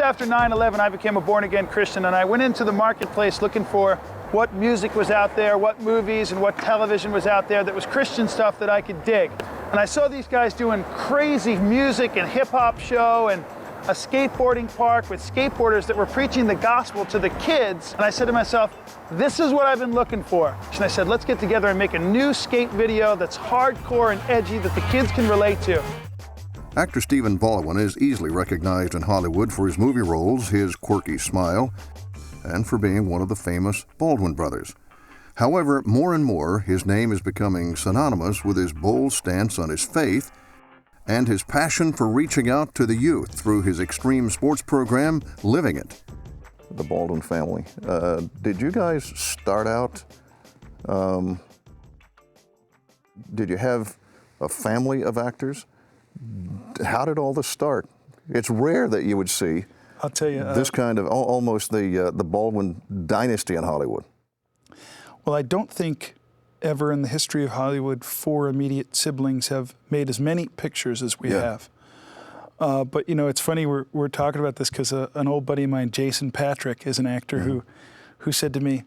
after 9/11, I became a born-again Christian, and I went into the marketplace looking for what music was out there, what movies and what television was out there that was Christian stuff that I could dig. And I saw these guys doing crazy music and hip-hop show and a skateboarding park with skateboarders that were preaching the gospel to the kids. And I said to myself, this is what I've been looking for. And I said, let's get together and make a new skate video that's hardcore and edgy that the kids can relate to. Actor Stephen Baldwin is easily recognized in Hollywood for his movie roles, his quirky smile, and for being one of the famous Baldwin brothers. However, more and more, his name is becoming synonymous with his bold stance on his faith and his passion for reaching out to the youth through his extreme sports program, Living It. The Baldwin family. Did you guys start out, did you have a family of actors? How did all this start? It's rare that you would see, I'll tell you, this kind of almost the Baldwin dynasty in Hollywood. Well, I don't think ever in the history of Hollywood 4 immediate siblings have made as many pictures as we have. But you know, it's funny we're talking about this because an old buddy of mine, Jason Patrick, is an actor who said to me,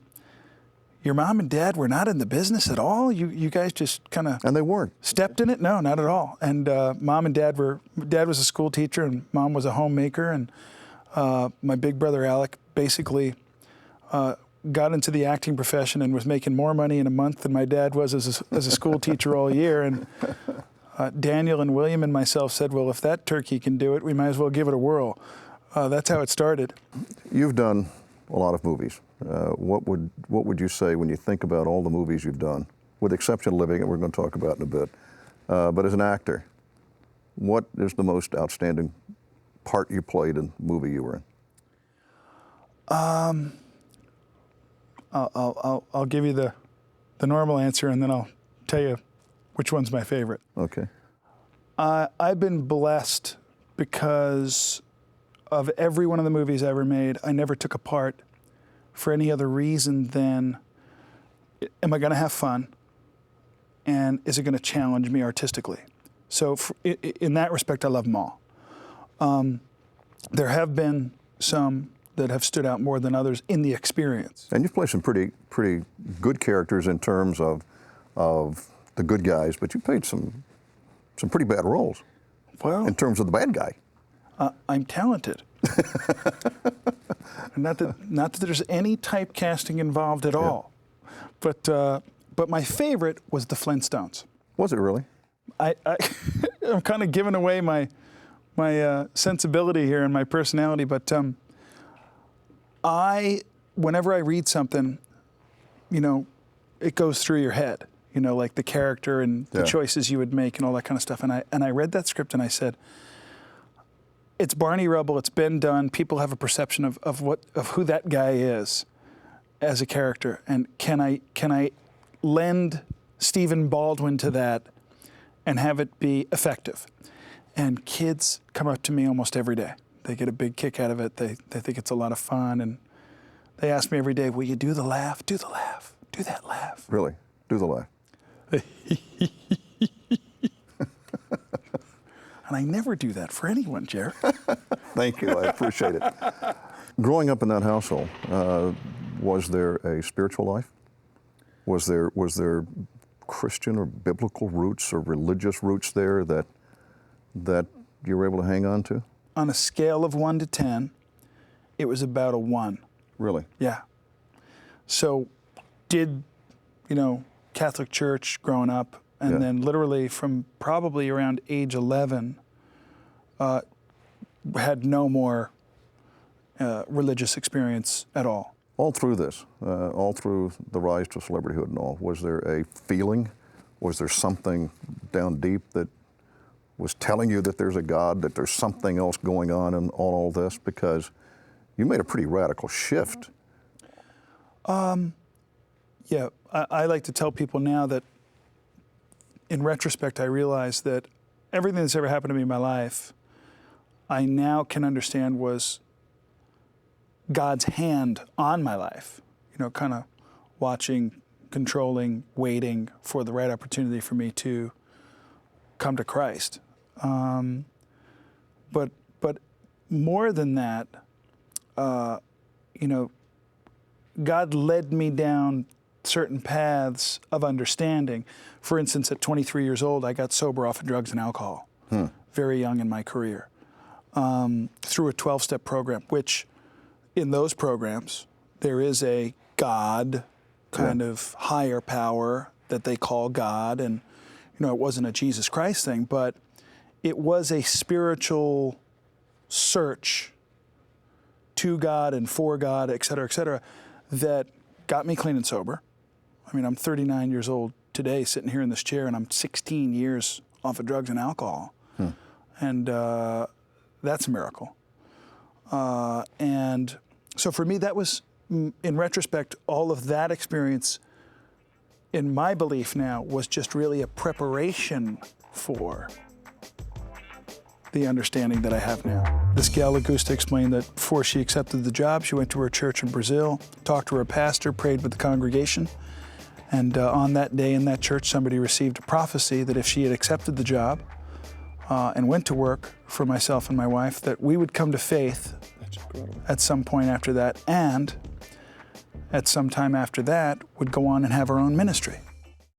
"Your mom and dad were not in the business at all. You guys just kind of..." And they weren't. "Stepped in it? No, not at all." And mom and dad was a school teacher and mom was a homemaker. And my big brother Alec basically got into the acting profession and was making more money in a month than my dad was as a school teacher all year. And Daniel and William and myself said, well, if that turkey can do it, we might as well give it a whirl. That's how it started. You've done a lot of movies. What would you say when you think about all the movies you've done, with the exception of Living It, we're going to talk about in a bit, but as an actor, what is the most outstanding part you played in the movie you were in? I'll give you the normal answer, and then I'll tell you which one's my favorite. Okay. I've been blessed because of every one of the movies I ever made. I never took a part for any other reason than, am I going to have fun, and is it going to challenge me artistically? So in that respect, I love them all. There have been some that have stood out more than others in the experience. And you've played some pretty good characters in terms of the good guys, but you played some pretty bad roles. Well, in terms of the bad guy. I'm talented. not that there's any typecasting involved at all. But my favorite was the Flintstones. Was it really? I'm kind of giving away my sensibility here and my personality, but whenever I read something, you know, it goes through your head, you know, like the character and the choices you would make and all that kind of stuff. And I read that script and I said, it's Barney Rubble, it's been done, people have a perception of who that guy is as a character. And can I lend Stephen Baldwin to that and have it be effective? And kids come up to me almost every day. They get a big kick out of it. They think it's a lot of fun. And they ask me every day, will you do the laugh? Do the laugh. Do that laugh. Really? Do the laugh. And I never do that for anyone, Jared. Thank you. I appreciate it. Growing up in that household, was there a spiritual life? Was there Christian or biblical roots or religious roots there that you were able to hang on to? On a scale of 1 to 10, it was about a 1. Really? Yeah. So did, Catholic Church growing up, and then literally from probably around age 11, had no more religious experience at all. All through this, all through the rise to celebrityhood and all, was there a feeling? Was there something down deep that was telling you that there's a God, that there's something else going on in all this? Because you made a pretty radical shift. Yeah, I like to tell people now that in retrospect, I realize that everything that's ever happened to me in my life, I now can understand was God's hand on my life, kind of watching, controlling, waiting for the right opportunity for me to come to Christ. But more than that, you know, God led me down certain paths of understanding. For instance, at 23 years old, I got sober off of drugs and alcohol, very young in my career, through a 12-step program, which in those programs, there is a God kind of higher power that they call God. And, you know, it wasn't a Jesus Christ thing, but it was a spiritual search to God and for God, et cetera, that got me clean and sober. I mean, I'm 39 years old today, sitting here in this chair, and I'm 16 years off of drugs and alcohol. And that's a miracle. And so for me, that was, in retrospect, all of that experience, in my belief now, was just really a preparation for the understanding that I have now. This gal Augusta explained that before she accepted the job, she went to her church in Brazil, talked to her pastor, prayed with the congregation, and on that day in that church, somebody received a prophecy that if she had accepted the job and went to work for myself and my wife, that we would come to faith at some point after that, and at some time after that would go on and have our own ministry.